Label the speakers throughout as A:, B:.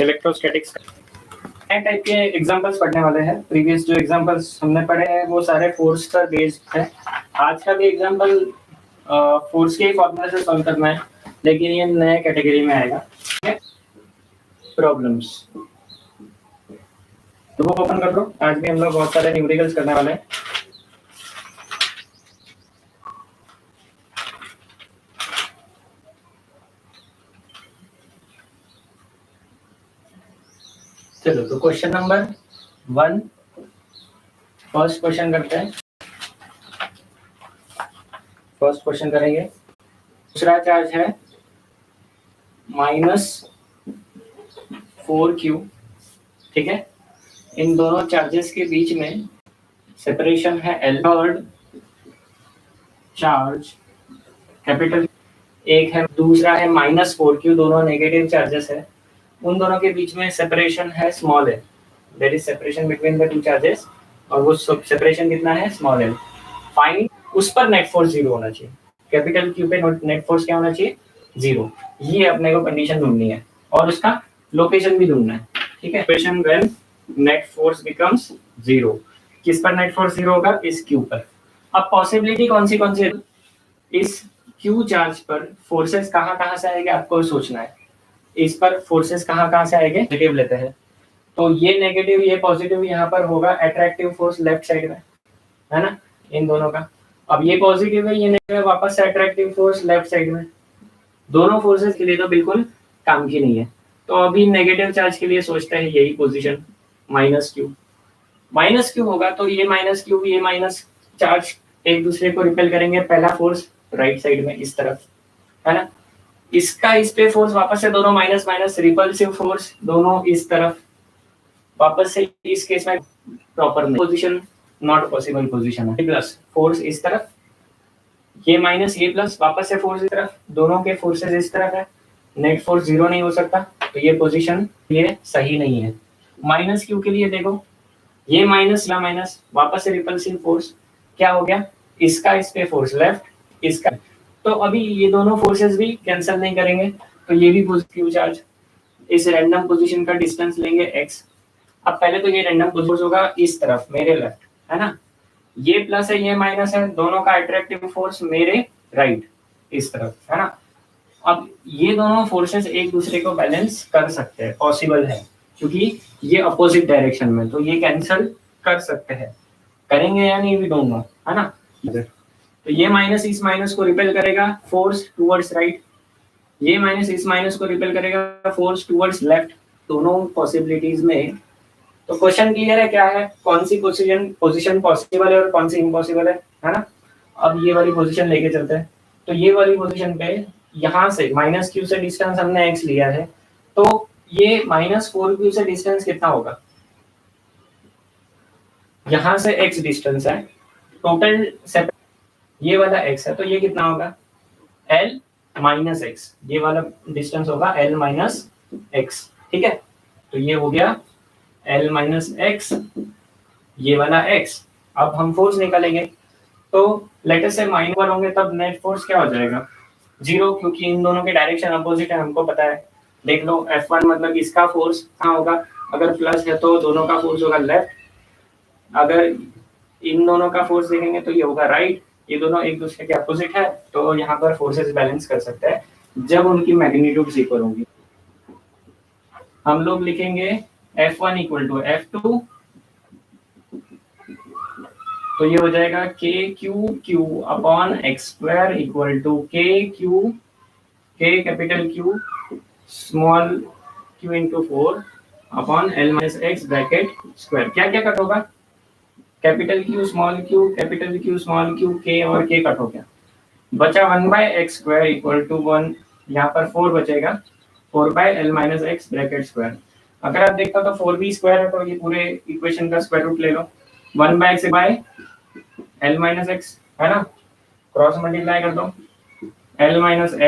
A: Electrostatics नए type के examples पढ़ने वाले हैं। प्रीवियस जो एग्जांपल्स हमने पढ़े हैं वो सारे फोर्स पर बेस्ड है। आज का भी एग्जांपल फोर्स के फॉर्मूला से सॉल्व करना है, लेकिन ये नए कैटेगरी में आएगा, प्रॉब्लम्स। तो वो ओपन कर दो। आज भी हम लोग बहुत सारे न्यूमेरिकल्स करने वाले हैं। चलो, तो क्वेश्चन नंबर 1 फर्स्ट क्वेश्चन करते हैं। फर्स्ट क्वेश्चन करेंगे। दूसरा चार्ज है -4q, ठीक है। इन दोनों चार्जेस के बीच में सेपरेशन है L। थर्ड चार्ज कैपिटल एक है, दूसरा है -4q, दोनों नेगेटिव चार्जेस है। उन दोनों के बीच में सेपरेशन है small l। There is separation between the two charges, और वो सेपरेशन कितना है, स्मॉल l। फाइंड उस पर नेट फोर्स 0 होना चाहिए। कैपिटल Q पे नेट फोर्स क्या होना चाहिए, 0। ये अपने को कंडीशन ढूंढनी है और उसका लोकेशन भी ढूंढना है, ठीक है। Location when net force becomes 0। किस पर नेट फोर्स 0 होगा, इस Q पर। अब पॉसिबिलिटी कौन सी है, इस Q चार्ज पर फोर्सेस कहाँ से आएंगे आपको सोचना है। इस पर फोर्सेस कहाँ से आएंगे, नेगेटिव लेते हैं तो ये नेगेटिव ये पॉजिटिव यहाँ पर होगा अट्रैक्टिव फोर्स लेफ्ट साइड में, है ना, इन दोनों का। अब ये पॉजिटिव है, ये नेगेटिव है, वापस से अट्रैक्टिव फोर्स लेफ्ट साइड में। दोनों फोर्सेस के लिए तो बिल्कुल काम की नहीं है। तो अभी नेगेटिव चार्ज के लिए सोचते हैं यही पोजीशन -q होगा। तो ये -q ये माइनस चार्ज एक दूसरे को रिपेल करेंगे। पहला फोर्स राइट साइड में इस तरफ, है ना। इसका इस पे फोर्स वापस से दोनों माइनस माइनस, रिपल्सिव फोर्स दोनों इस तरफ। वापस से इस केस में proper position not possible position है। प्लस फोर्स इस तरफ, ये माइनस ये प्लस, वापस से फोर्स इस तरफ, दोनों के फोर्सेस इस तरफ है। नेट फोर्स 0 नहीं हो सकता, तो ये पोजीशन ये सही नहीं है। -q के लिए देखो, ये माइनस या माइनस, वापस से रिपल्सिव फोर्स क्या हो गया, इसका इस पे फोर्स लेफ्ट, इसका। तो अभी ये दोनों फोर्सेस भी कैंसिल नहीं करेंगे, तो ये भी पॉजिटिव चार्ज। इस रैंडम पोजीशन का डिस्टेंस लेंगे x। अब पहले तो ये रैंडम पोजीशन होगा इस तरफ मेरे लेफ्ट, है ना। ये प्लस है ये माइनस है, दोनों का अट्रैक्टिव फोर्स मेरे राइट इस तरफ, है ना। अब ये दोनों फोर्सेस एक दूसरे को बैलेंस कर सकते हैं, पॉसिबल है, क्योंकि ये अपोजिट डायरेक्शन में, तो ये कैंसिल कर सकते हैं। करेंगे या नहीं, वी डोंट नो, है ना। तो ये माइनस इस माइनस को रिपेल करेगा, फोर्स टुवर्ड्स राइट। ये माइनस इस माइनस को रिपेल करेगा, फोर्स टुवर्ड्स लेफ्ट। दोनों पॉसिबिलिटीज में। तो क्वेश्चन क्लियर है क्या है, कौन सी पोजीशन पॉसिबल है और कौन सी इम्पॉसिबल है ना। अब ये वाली पोजीशन लेके चलते हैं। तो ये वाली पोजीशन पे यहाँ से -q से डिस्टेंस हमने x लिया है, तो ये -4q से डिस्टेंस कितना होगा, यहाँ से x डिस्टेंस है, टोटल ये वाला x है, तो ये कितना होगा, l - x। ये वाला डिस्टेंस होगा l - x, ठीक है। तो ये हो गया l - x, ये वाला x। अब हम फोर्स निकालेंगे, तो लेट अस से -1 होंगे, तब नेट फोर्स क्या हो जाएगा, 0, क्योंकि इन दोनों के डायरेक्शन अपोजिट है, हमको पता है। देख लो F1 मतलब इसका फोर्स कहाँ होगा, अगर प्लस है तो दोनों का फोर्स होगा लेफ्ट। अगर इन दोनों का फोर्स देखेंगे तो ये होगा राइट। ये दोनों एक दूसरे के अपोजिट है, तो यहाँ पर फोर्सेस बैलेंस कर सकते हैं जब उनकी मैग्नीट्यूड इक्वल होंगी। हम लोग लिखेंगे F1 = F2, तो ये हो जाएगा KQQ/x² = KQ, K capital Q small q × 4/l - x bracket square. क्या क्या कट होगा, capital Q small q, capital Q small q, k और k कट हो गया, बचा 1/x² = 1। यहाँ पर 4 बचेगा, 4/l - x ब्रैकेट स्क्वायर। अगर आप देखते हो तो 4 भी स्क्वायर है, तो ये पूरे इक्वेशन का स्क्वायर रूट ले लो। 1/x/l - x, है ना, क्रॉस मल्टीप्लाई कर दो। l -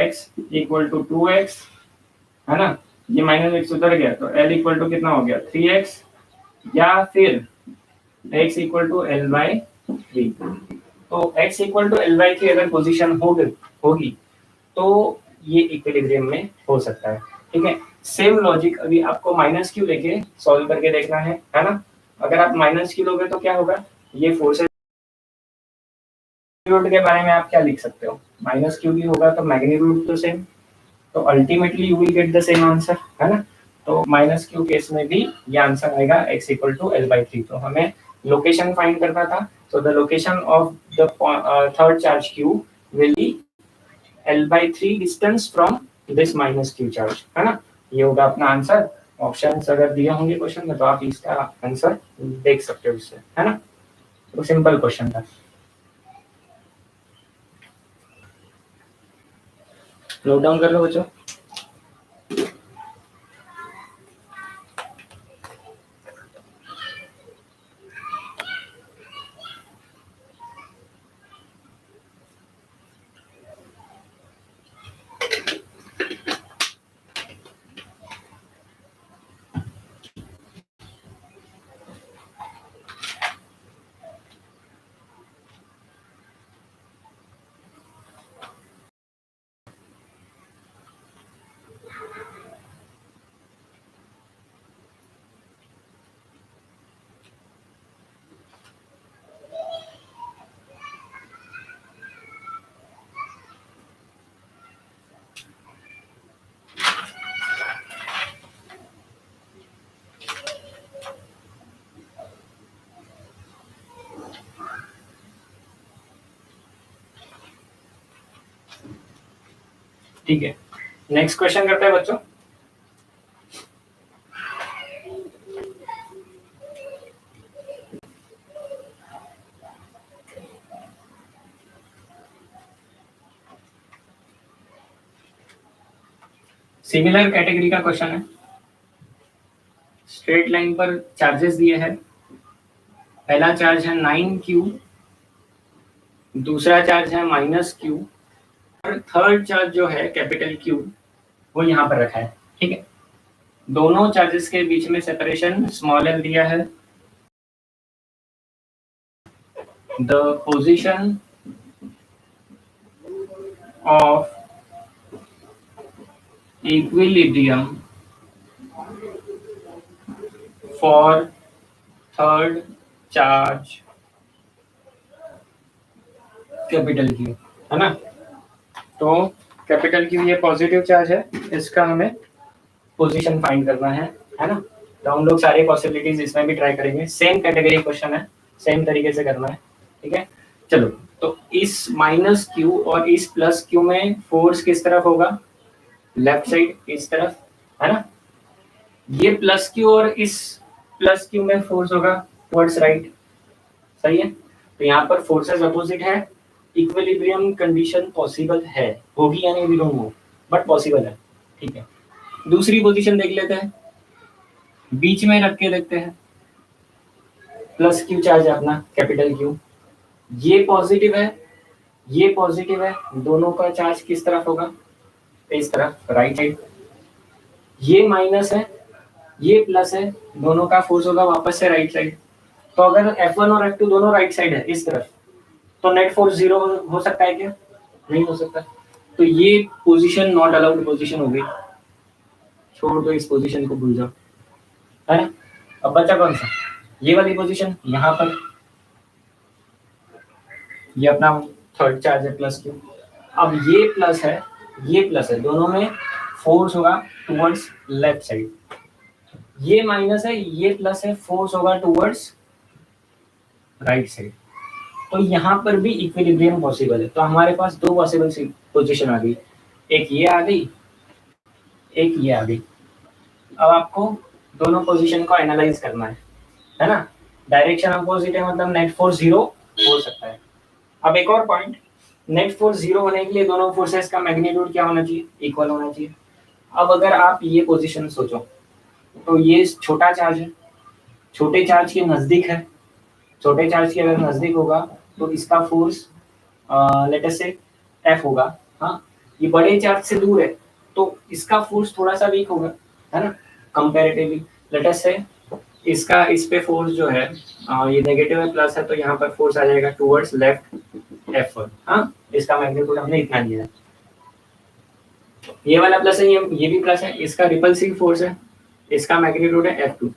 A: x = 2x, है ना। ये -x उधर गया, तो l = कितना हो गया, 3x, या फिर x = l/3। तो x = l/3 अगर पोजीशन होगी तो ये इक्विलिब्रियम में हो सकता है, ठीक है। सेम लॉजिक अभी आपको माइनस क्यू लेके सॉल्व करके देखना है ना। अगर आप माइनस क्यू लोगे तो क्या होगा, ये फोर्सेस के बारे में आप क्या लिख सकते हो, माइनस क्यू भी होगा तो मैग्नीट्यूड तो सेम, तो ultimately you will get the same answer, है ना। तो माइनस क्यू केस में भी ये आंसर आएगा x इक्वल टू L/3। तो हमें लोकेशन फाइंड करना था, तो the location of the third charge q will be L/3 distance from this minus q charge, है ना। ये होगा अपना आंसर। ऑप्शंस अगर दिए होंगे क्वेश्चन में तो आप इसका आंसर देख सकते हो इससे, है ना। तो सिंपल क्वेश्चन था। नोट डाउन कर लो बच्चों। ठीक है, नेक्स्ट क्वेश्चन करते हैं बच्चों। सिमिलर कैटेगरी का क्वेश्चन है। स्ट्रेट लाइन पर चार्जेस दिए हैं। पहला चार्ज है 9q, दूसरा चार्ज है -q, और थर्ड चार्ज जो है कैपिटल Q वो यहाँ पर रखा है। ठीक है, दोनों चार्जेस के बीच में सेपरेशन स्मॉल l दिया है। The position of equilibrium for third charge capital Q, है ना। तो कैपिटल Q ये पॉजिटिव चार्ज है, इसका हमें पोजीशन फाइंड करना है ना। तो हम लोग सारे पॉसिबिलिटीज इसमें भी ट्राई करेंगे। सेम कैटेगरी क्वेश्चन है, सेम तरीके से करना है। ठीक है, चलो। तो इस -q और इस +q में फोर्स किस तरफ होगा, लेफ्ट साइड, इस तरफ, है ना। ये +q और इस +q में फोर्स होगा टुवर्ड्स राइट, सही है। तो यहाँ पर फोर्सेस अपोजिट है, इक्विलिब्रियम कंडीशन पॉसिबल है, होगी या नहीं we don't know, but possible है। ठीक है, दूसरी पोजीशन देख लेते हैं, बीच में रख के देखते हैं। +q चार्ज है अपना कैपिटल Q, ये पॉजिटिव है, ये पॉजिटिव है, दोनों का चार्ज किस तरफ होगा, इस तरफ, राइट साइड। ये माइनस है, ये प्लस है, दोनों का फोर्स होगा वापस से राइट साइड। तो अगर F1 और F2 दोनों राइट साइड है इस तरफ, तो नेट फोर्स 0 हो सकता है क्या, नहीं हो सकता। तो ये पोजीशन नॉट अलाउड पोजीशन हो गई, छोड़ दो, इस पोजीशन को भूल जाओ, है ना। अब बचा कौन सा, ये वाली पोजीशन, यहाँ पर ये अपना थर्ड चार्ज है +q। अब ये प्लस है, ये प्लस है, दोनों में फोर्स होगा टुवर्ड्स लेफ्ट साइड। ये माइनस है, ये प्लस है, फोर्स होगा टुवर्ड्स राइट साइड। तो यहाँ पर भी इक्विलिब्रियम पॉसिबल है। तो हमारे पास दो पॉसिबल पोजीशन आ गई, एक ये आ गई, एक ये आ गई। अब आपको दोनों पोजीशन को एनालाइज करना है ना। डायरेक्शन अपोजिट है, मतलब नेट फोर्स 0 हो सकता है। अब एक और पॉइंट, नेट फोर्स 0 होने के लिए दोनों फोर्सेस का मैग्नीट्यूड क्या होना चाहिए, इक्वल होना चाहिए। अब अगर आप ये पोजीशन सोचो, तो ये छोटा चार्ज है, छोटे चार्ज के नजदीक है, छोटे चार्ज के अगर नजदीक होगा तो इसका फोर्स लेट अस से F होगा। हाँ, ये बड़े चार्ज से दूर है तो इसका फोर्स थोड़ा सा वीक होगा, है ना, कंपैरेटिवली। लेट अस से इसका इस पे फोर्स जो है ये नेगेटिव है, प्लस है, तो यहाँ पर फोर्स आ जाएगा टुवर्ड्स लेफ्ट F1। हाँ, इसका मैग्नीट्यूड हमने इतना लिया है। ये वाला प्लस है, ये भी प्लस है, इसका रिपल्सिव फोर्स है, इसका मैग्नीट्यूड है F2।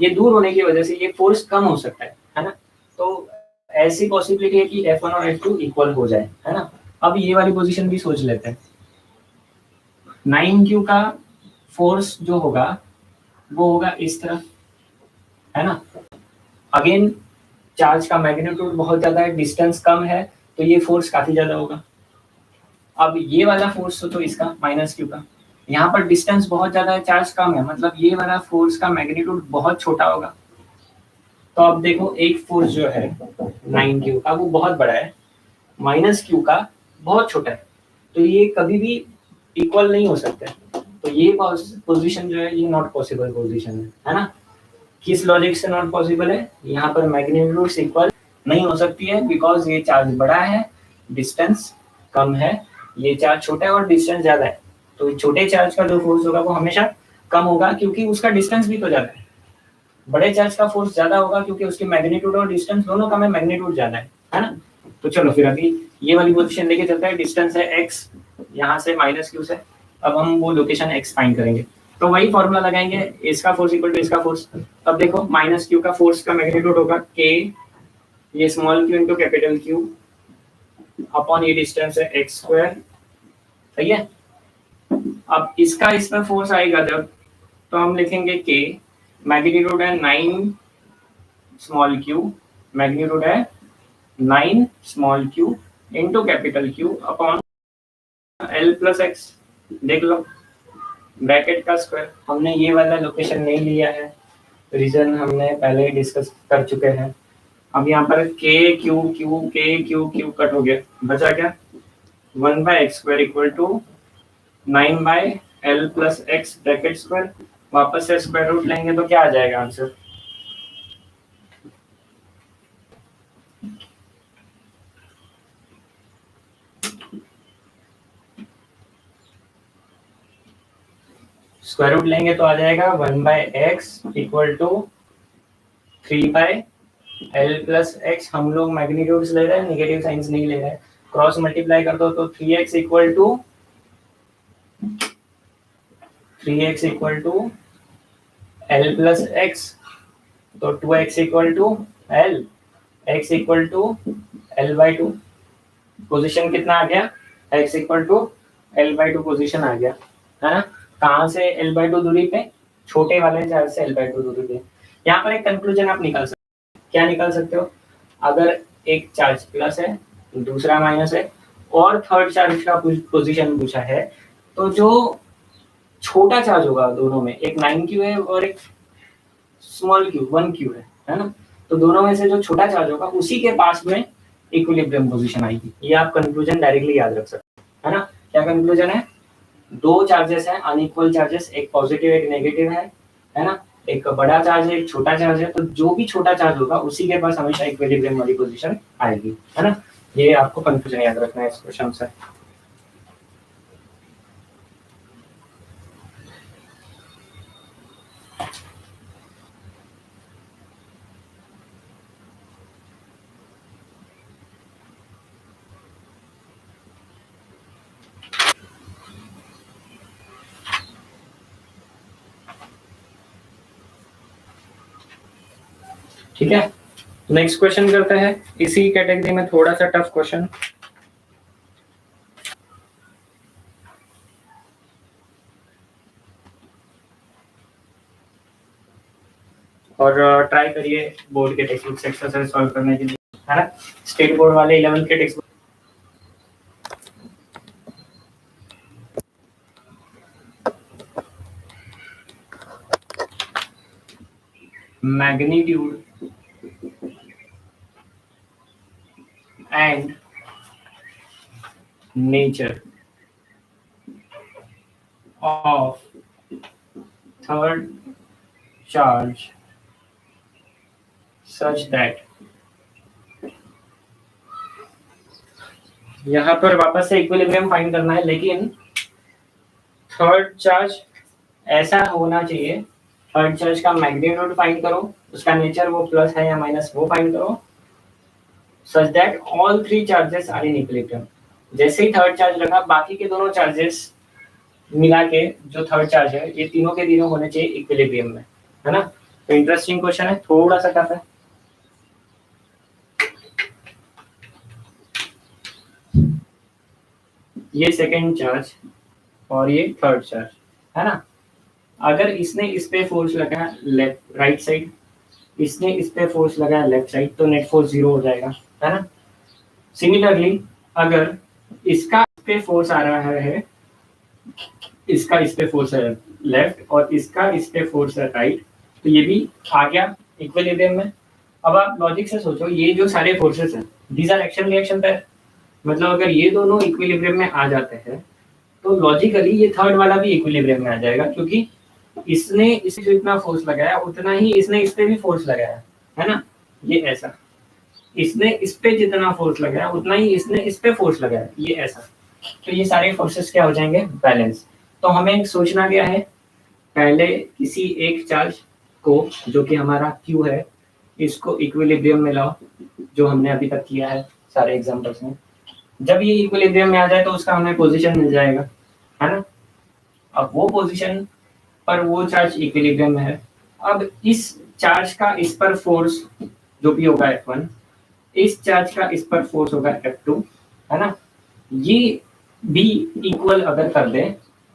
A: ये दूर होने की वजह से ये फोर्स कम हो सकता है ना। तो ऐसी पॉसिबिलिटी है कि F1 और F2 इक्वल हो जाए, है ना। अब ये वाली पोजीशन भी सोच लेते हैं। 9Q का फोर्स जो होगा वो होगा इस तरफ, है ना। अगेन चार्ज का मैग्नीट्यूड बहुत ज्यादा है, डिस्टेंस कम है, तो ये फोर्स काफी ज्यादा होगा। अब ये वाला फोर्स तो इसका -Q का, यहाँ पर डिस्टेंस बहुत ज्यादा है, चार्ज कम है, मतलब ये वाला फोर्स का मैग्नीट्यूड बहुत छोटा होगा। तो अब देखो एक फोर्स जो है 9Q का वो बहुत बड़ा है, -Q का बहुत छोटा है, तो ये कभी भी इक्वल नहीं हो सकता है। तो ये पोजीशन जो है ये नॉट पॉसिबल पोजीशन है ना। किस लॉजिक से नॉट पॉसिबल है, यहाँ पर मैग्नीट्यूड इक्वल नहीं हो सकती है, बिकॉज ये चार्ज बड़ा है, डिस्टेंस कम है, ये चार्ज छोटा है और डिस्टेंस ज्यादा है। तो छोटे चार्ज का जो फोर्स होगा वो हमेशा कम होगा, क्योंकि उसका डिस्टेंस भी तो ज्यादा है। बड़े चार्ज का फोर्स ज्यादा होगा क्योंकि उसकी मैग्नीट्यूड और डिस्टेंस दोनों कम है, मैग्नीट्यूड ज्यादा है ना। तो चलो फिर अभी ये वाली पोजीशन लेके चलते हैं। डिस्टेंस है x, यहाँ से -Q से, अब हम वो लोकेशन x फाइंड करेंगे। तो वही फॉर्मूला लगाएंगे, इसका फोर्स इक्वल टू इसका फोर्स। अब देखो -Q का फोर्स का मैग्नीट्यूड होगा k, ये small q into capital Q upon ये डिस्टेंस है x², सही है। अब इसका इसमें फोर्स आएगा जब, तो हम लिखेंगे k, मैग्नीट्यूड है 9 स्मॉल q, मैग्नीट्यूड है 9 small q into capital Q upon L plus x। देख लो ब्रैकेट का स्क्वायर। हमने ये वाला लोकेशन नहीं लिया है, रीजन हमने पहले ही डिस्कस कर चुके हैं। अब यहाँ पर k q q k q q cut हो गया, बचा क्या 1/x² equal to 9/L plus x bracket square. वापस से स्क्वायर रूट लेंगे तो क्या आ जाएगा आंसर, स्क्वायर रूट लेंगे तो आ जाएगा 1/x equal to 3/L plus x। हम लोग मैग्नीट्यूड्स ले रहे हैं, नेगेटिव साइंस नहीं ले रहे हैं। क्रॉस मल्टीप्लाई कर दो तो 3x equal to 3x L plus x, तो 2x equal to L, x equal to L/2। Position कितना आ गया, x equal to L/2 position आ गया, है ना। कहाँ से L/2 दूरी पे, छोटे वाले चार्ज से L/2 दूरी पे। यहाँ पर एक कंक्लूजन आप निकाल सकते हो। क्या निकाल सकते हो, अगर एक चार्ज प्लस है, दूसरा माइनस है और थर्ड चार्ज का पोजीशन पूछा है, तो जो छोटा चार्ज होगा दोनों में, एक 9Q है और एक स्मॉल q 1Q है ना। तो दोनों में से जो छोटा चार्ज होगा उसी के पास में इक्विलिब्रियम पोजीशन आएगी। ये आप कंक्लूजन डायरेक्टली याद रख सकते हो, है ना। क्या कंक्लूजन है, दो चार्जेस हैं अनइक्वल चार्जेस, एक पॉजिटिव एक नेगेटिव है ना। एक बड़ा चार्ज है एक छोटा चार्ज है, तो जो भी छोटा चार्ज होगा उसी के पास हमेशा इक्विलिब्रियम वाली पोजीशन आएगी, है ना। ये आपको कंक्लूजन याद रखना है इस क्वेश्चन से। ठीक है, नेक्स्ट क्वेश्चन करते हैं इसी कैटेगरी में, थोड़ा सा टफ क्वेश्चन। और ट्राई करिए बोर्ड के टेक्स्ट बुक से एक्सरसाइज सॉल्व करने के लिए, है ना। स्टेट बोर्ड वाले 11th के text book. Magnitude and nature of third charge such that, यहाँ पर वापस से इक्विलिब्रियम फाइंड करना है, लेकिन थर्ड चार्ज ऐसा होना चाहिए, थर्ड चार्ज का मैग्नीट्यूड फाइंड करो, उसका नेचर वो प्लस है या माइनस वो फाइंड करो, such that all three charges are in equilibrium। जैसे ही थर्ड चार्ज रखा बाकी के दोनों चार्जेस मिला के जो थर्ड चार्ज है ये तीनों के तीनों होने चाहिए इक्विलिब्रियम में, है ना। तो इंटरेस्टिंग क्वेश्चन है, थोड़ा सा टफ है। ये सेकेंड चार्ज और ये थर्ड चार्ज, है ना। अगर इसने इस पे फोर्स लगाया लेफ्ट राइट साइड, इसने इस पे फोर्स लगाया लेफ्ट साइड, तो नेट फोर्स 0 हो जाएगा, है ना। सिमिलरली अगर इसका इस पे फोर्स आ रहा है, इसका इस पे फोर्स है लेफ्ट और इसका इस पे फोर्स है राइट, तो ये भी आ गया इक्विलिब्रियम में। अब आप लॉजिक से सोचो, ये जो सारे फोर्सेस हैं these are action reaction pair, मतलब अगर ये दोनों इक्विलिब्रियम में आ जाते हैं तो लॉजिकली ये थर्ड वाला भी इक्विलिब्रियम में आ जाएगा, क्योंकि इसने इसे जितना फोर्स लगाया उतना ही इसने इस पे भी फोर्स लगाया, है ना। ये ऐसा, इसने इस पे जितना फोर्स लगाया उतना ही इसने इस पे फोर्स लगाया, ये ऐसा। तो ये सारे फोर्सेस क्या हो जाएंगे, बैलेंस। तो हमें सोचना क्या है, पहले किसी एक चार्ज को जो कि हमारा क्यू है इसको इक्विलिब्रियम में लाओ, जो हमने अभी तक किया है सारे एग्जांपल्स में। जब ये इक्विलिब्रियम में आ जाए तो उसका हमें पोजीशन मिल जाएगा, है ना। अब वो पोजीशन पर वो चार्ज इक्विलिब्रियम में है। अब इस चार्ज का इस पर फोर्स जो भी होगा F1, इस चार्ज का इस पर फोर्स होगा F2, है ना। ये भी इक्वल अगर कर दे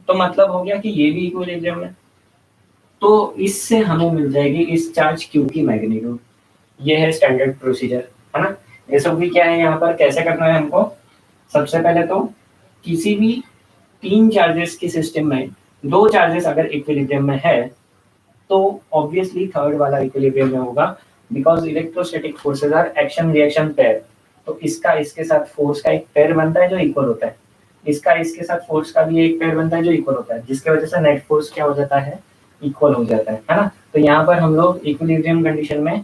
A: तो मतलब हो गया कि ये भी इक्विलिब्रियम है। तो इससे हमें मिल जाएगी इस चार्ज Q की मैग्नीट्यूड। ये है स्टैंडर्ड प्रोसीजर, है ना। ये सब भी क्या है, यहाँ पर कैसे करना है हमको। सबसे पहले तो किसी भी तीन चार्जेस के सिस्टम में दो चार्जेस अगर इक्विलिब्रियम में है तो ऑब्वियसली थर्ड वाला इक्विलिब्रियम में होगा, because electrostatic forces are action reaction pair. तो इसका इसके साथ फोर्स का एक पेयर बनता है जो इक्वल होता है, इसका इसके साथ फोर्स का भी एक पेयर बनता है जो इक्वल होता है, जिसकी वजह से नेट फोर्स क्या हो जाता है, इक्वल हो जाता है ना। तो यहाँ पर हम लोग इक्विलिब्रियम कंडीशन में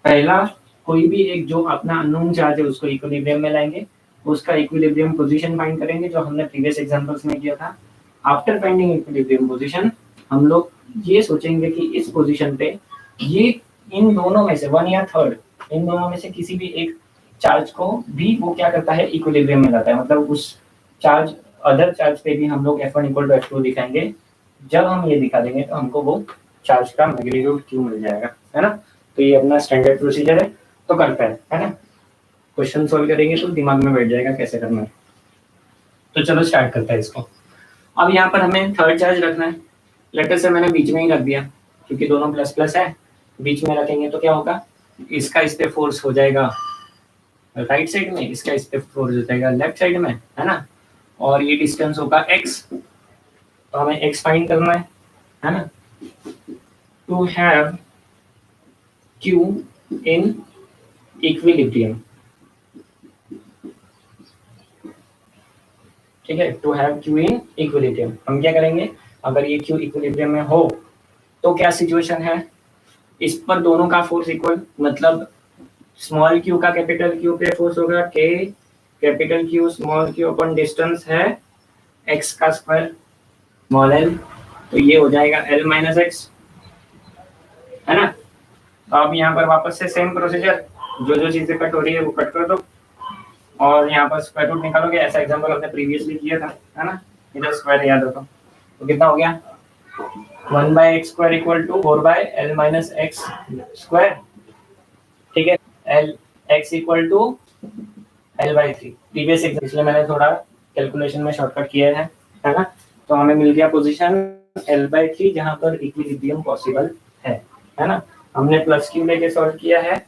A: पहला कोई भी एक जो अपना अननोन चार्ज है उसको इक्विलिब्रियम में लाएंगे, उसका इक्विलिब्रियम पोजीशन फाइंड करेंगे जो हमने प्रीवियस एग्जांपल्स में किया था। आफ्टर फाइंडिंग इक्विलिब्रियम पोजीशन हम लोग ये सोचेंगे कि इस पोजीशन पे ये इन दोनों में से वन या थर्ड, इन दोनों में से किसी भी एक चार्ज को भी वो क्या करता है, इक्विलिब्रियम में लाता है। मतलब उस चार्ज अदर चार्ज पे भी हम लोग F1 इक्वल टू F2 दिखाएंगे। जब हम ये दिखा देंगे तो हमको वो चार्ज का मैग्नीट्यूड क्यू मिल जाएगा, है ना। तो ये अपना स्टैंडर्ड प्रोसीजर है, तो करते हैं, है ना। क्वेश्चन सॉल्व करेंगे तो दिमाग में बैठ जाएगा कैसे करना है। तो चलो स्टार्ट करते हैं इसको। अब यहाँ पर हमें थर्ड चार्ज रखना है। लेटर से मैंने बीच में ही रख दिया क्योंकि दोनों प्लस प्लस है, बीच में रखेंगे तो क्या होगा, इसका इस पे फोर्स हो जाएगा राइट साइड में, इसका इस पे फोर्स हो जाएगा लेफ्ट साइड में, है ना। और ये डिस्टेंस होगा x, तो हमें x फाइंड करना है ना। To have q in equilibrium, ठीक है। To have q in equilibrium, हम क्या करेंगे, अगर ये q इक्विलिब्रियम में हो तो क्या सिचुएशन है, इस पर दोनों का फोर्स इक्वल, मतलब स्मॉल q का कैपिटल Q पे फोर्स होगा k capital Q small q अपन डिस्टेंस है x का स्क्वायर स्मॉल l, तो ये हो जाएगा l माइनस एक्स, है ना। तो अब यहाँ पर वापस से सेम प्रोसीजर, जो जो चीजें कट हो रही है वो कट कर दो और यहाँ पर स्क्वायर रूट निकालोगे। ऐसा एग्जांपल हमने प्रीवियसली किया था, है ना। इधर स्क्वायर याद रखो, तो कितना हो गया, 1/x square equal to 4/l minus x square, ठीक है। l x equal to l/3 previous example, इसलिए मैंने थोड़ा कैलकुलेशन में शॉर्टकट किया है ना। तो हमें मिल गया पोजीशन l/3 जहां पर इक्विलिब्रियम पॉसिबल है ना। हमने प्लस क्यू लेके सॉल्व किया है,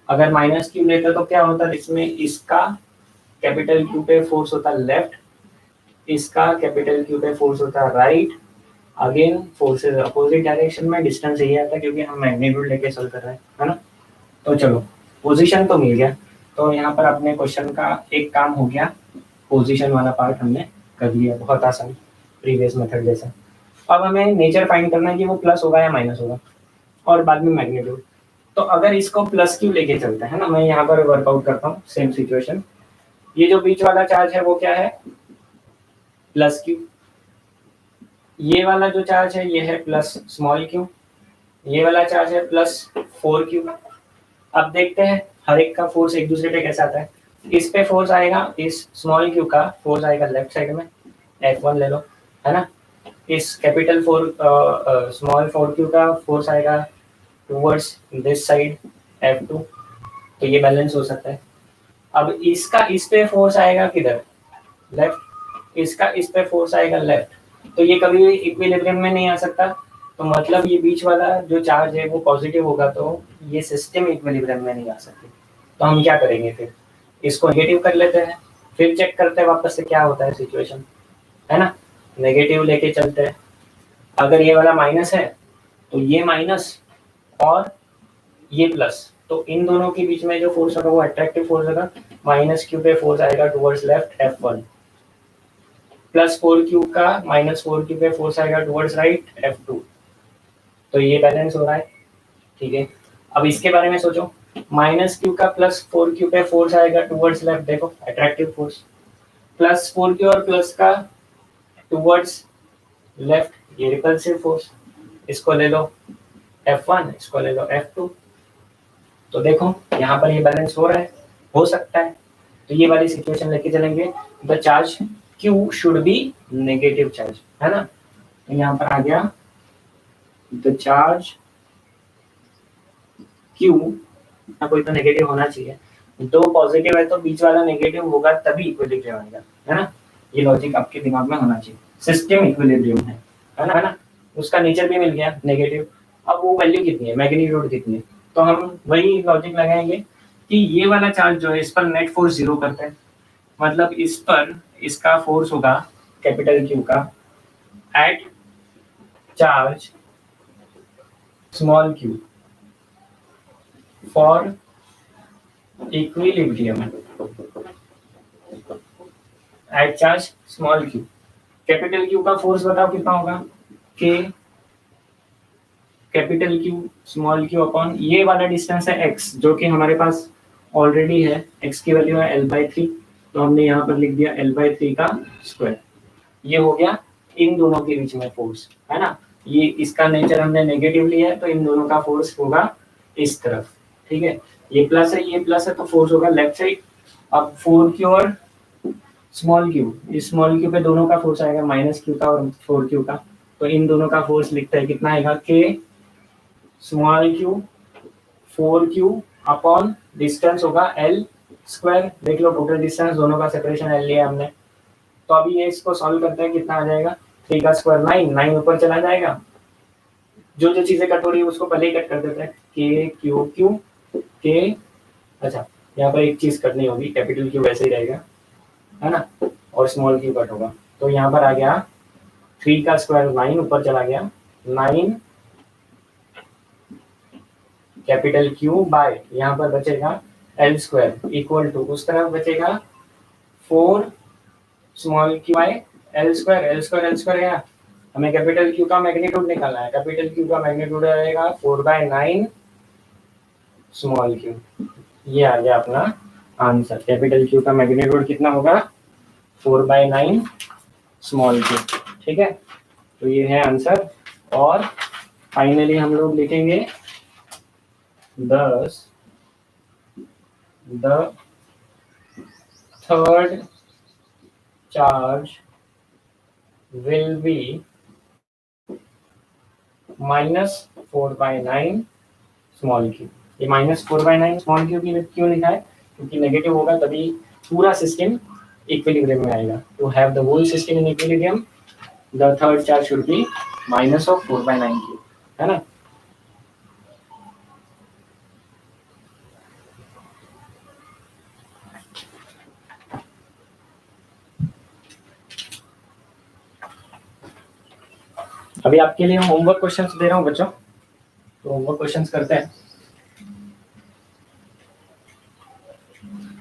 A: अगर माइनस क्यू लेते तो क्या होता है, इसमें इसका कैपिटल क्यू पे फोर्स होता लेफ्ट, इसका कैपिटल क्यू पे फोर्स होता right, again forces opposite direction में, डिस्टेंस यही आता है क्योंकि हम मैग्नीट्यूड लेके सॉल्व कर रहे हैं, है ना। तो चलो पोजीशन तो मिल गया, तो यहाँ पर अपने क्वेश्चन का एक काम हो गया, पोजीशन वाला पार्ट हमने कर लिया, बहुत आसान, प्रीवियस मेथड जैसा। अब हमें नेचर फाइंड करना है कि वो प्लस होगा या माइनस होगा, और बाद में मैग्नीट्यूड। तो अगर इसको प्लस क्यू लेके चलते हैं ना, मैं यहाँ पर वर्कआउट करता हूँ सेम सिचुएशन। ये जो बीच वाला चार्ज है वो क्या है, प्लस क्यू। ये वाला जो चार्ज है ये है प्लस स्मॉल क्यू, ये वाला चार्ज है प्लस 4q। अब देखते हैं हर एक का फोर्स एक दूसरे पे कैसा आता है। इस पे फोर्स आएगा, इस स्मॉल क्यू का फोर्स आएगा लेफ्ट साइड में, F1 ले लो, है ना। इस capital four small four Q का फोर्स आएगा टूवर्ड्स दिस साइड F2, तो ये बैलेंस हो सकता है। अब इसका इस पे फोर्स आएगा किधर, लेफ्ट, इसका इस पे फोर्स आएगा लेफ्ट, तो ये कभी भी इक्विलिब्रियम में नहीं आ सकता। तो मतलब ये बीच वाला जो चार्ज है वो पॉजिटिव होगा, तो ये सिस्टम इक्विलिब्रियम में नहीं आ सकती। तो हम क्या करेंगे फिर, इसको नेगेटिव कर लेते हैं, फिर चेक करते हैं वापस से क्या होता है सिचुएशन, है ना। नेगेटिव लेके चलते हैं, अगर ये वाला माइनस है तो ये माइनस और ये प्लस, तो इन दोनों के बीच में जो फोर्स होगा वो अट्रैक्टिव फोर्स होगा। माइनस क्यू पे फोर्स आएगा towards left F1, plus four Q का माइनस फोर क्यू पे फोर्स आएगा टुवर्ड्स राइट F2, तो ये बैलेंस हो रहा है। ठीक है, अब इसके बारे में सोचो, माइनस क्यू का प्लस फोर क्यू पे फोर्स आएगा टुवर्ड्स लेफ्ट, देखो attractive force, plus four Q और प्लस का टुवर्ड्स लेफ्ट ये रिपल्सिव फोर्स, इसको ले लो F1, इसको ले लो F2, तो देखो यहाँ पर ये बैलेंस हो रहा है, हो सकता है। तो ये वाली सिचुएशन लेके चलेंगे, the charge Q should be negative charge, है ना। तो यहाँ पर आ गया द चार्ज Q, कोई तो नेगेटिव होना चाहिए, दो पॉजिटिव है तो बीच वाला नेगेटिव होगा तभी इक्विलिब्रियम आएगा, है ना। ये लॉजिक आपके दिमाग में होना चाहिए, सिस्टम इक्विलिब्रियम है ना। उसका नेचर भी मिल गया नेगेटिव, अब वो वैल्यू कितनी है, मैग्नीट्यूड कितनी है, तो हम वही लॉजिक लगाएंगे कि ये वाला चार्ज जो है इस पर नेट फोर्स जीरो करता है, मतलब इस पर इसका फोर्स होगा कैपिटल Q का at charge small q for equilibrium at charge small q। Capital Q का फोर्स बताओ कितना होगा, k capital Q small q upon ये वाला डिस्टेंस है x, जो कि हमारे पास ऑलरेडी है, x की वैल्यू है L/3, तो हमने यहाँ पर लिख दिया L/3 का स्क्वायर। ये हो गया इन दोनों के बीच में फोर्स, है ना। ये इसका नेचर हमने नेगेटिव लिया है, तो इन दोनों का फोर्स होगा इस तरफ, ठीक है। ये प्लस है, ये प्लस है, तो फोर्स होगा लेफ्ट साइड। अब फोर क्यू और स्मॉल क्यू, इस स्मॉल क्यू पे दोनों का फोर्स आएगा माइनस क्यू का और फोर क्यू का, तो इन दोनों का फोर्स लिखता है कितना आएगा, के small Q four Q upon distance होगा एल स्क्वायर। देख लो टोटल डिस्टेंस दोनों का सेपरेशन एल लिया हमने, तो अभी ये इसको सॉल्व करते हैं, कितना आ जाएगा, 3 का स्क्वायर 9, 9 ऊपर चला जाएगा, जो जो चीजें कट हो रही है उसको पहले ही कट कर देते हैं, के क्यू क्यू के। अच्छा यहाँ पर एक चीज कट नहीं होगी, कैपिटल क्यू वैसे ही रहेगा, है ना, और स्मॉल क्यू कट होगा, तो यहाँ पर आ गया 3 का स्क्वायर 9 ऊपर चला गया 9 कैपिटल क्यू बाय यहाँ पर बचेगा एल स्क्वायर इक्वल टू उस तरफ बचेगा 4 small Q by L square, L square L square गया, हमें कैपिटल क्यू का मैग्नीट्यूड निकालना है, कैपिटल क्यू का मैग्नीट्यूड रहेगा 4/9 स्मॉल क्यू। ये आ गया अपना आंसर, कैपिटल क्यू का मैग्नीट्यूड कितना होगा 4/9 स्मॉल क्यू, ठीक है। तो ये है आंसर, और फाइनली हम लोग लिखेंगे thus the third charge will be -4/9 small Q. ये -4/9 स्मॉल क्यू की क्यों लिखा है, क्योंकि नेगेटिव होगा तभी पूरा सिस्टम इक्विलिब्रियम में आएगा। To have the whole system in equilibrium the third charge should be -4/9 q, है ना। अभी आपके लिए होमवर्क क्वेश्चंस दे रहा हूँ बच्चों, तो होमवर्क क्वेश्चंस करते हैं।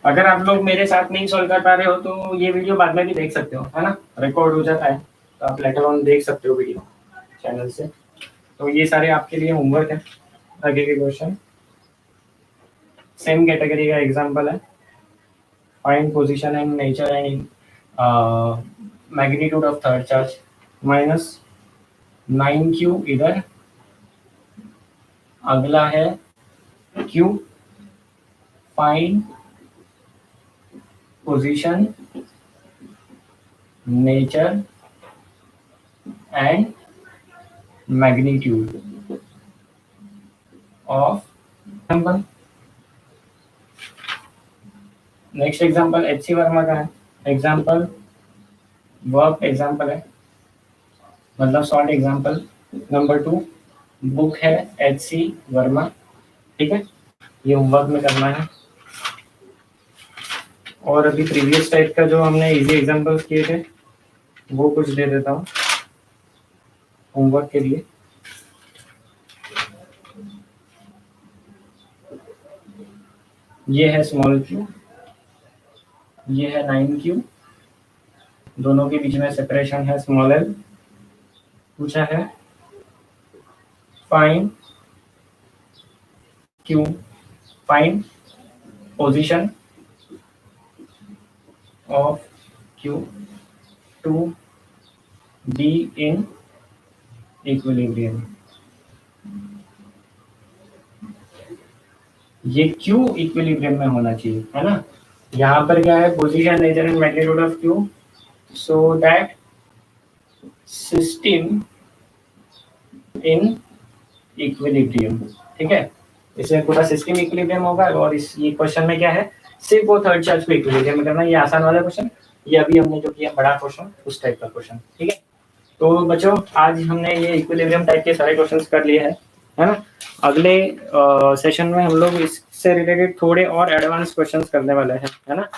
A: अगर आप लोग मेरे साथ नहीं सॉल्व कर पा रहे हो तो ये वीडियो बाद में भी देख सकते हो, है ना, रिकॉर्ड हो जाता है, तो आप लेटर ऑन देख सकते हो वीडियो चैनल से। तो ये सारे आपके लिए होमवर्क है। आगे के क्वेश्चन सेम कैटेगरी का एग्जांपल है, find position and nature and magnitude of third charge, -9q इधर, अगला है q, find position nature and magnitude of example. Next example H C Verma का है। एग्जाम्पल वर्क एग्जाम्पल है, मतलब शॉर्ट एग्जाम्पल। नंबर 2 बुक है एच सी वर्मा, ठीक है, ये होमवर्क में करना है। और अभी प्रीवियस टाइप का जो हमने इजी एग्जाम्पल्स किए थे वो कुछ दे देता हूँ होमवर्क के लिए। ये है स्मॉल क्यू, ये है 9Q, दोनों के बीच में सेपरेशन है स्मॉल l। पूछा है find Q, find position of Q to be in equilibrium. ये Q इक्विलिब्रियम में होना चाहिए, है ना। यहाँ पर क्या है, position, nature and magnitude of Q, so that system in equilibrium, ठीक है। इसमें पूरा सिस्टम इक्विलिब्रियम होगा। और इस ये क्वेश्चन में क्या है, सिर्फ वो थर्ड चार्ज को इक्विलिब्रियम में करना है। ये आसान वाला क्वेश्चन, ये अभी हमने जो किया बड़ा क्वेश्चन उस टाइप का क्वेश्चन, ठीक है। तो बच्चों आज हमने ये इक्विलिब्रियम टाइप के सारे क्वेश्चंस कर लिए हैं, है ना। अगले सेशन में हम लोग इससे रिलेटेड थोड़े और एडवांस क्वेश्चंस करने वाले हैं, है ना।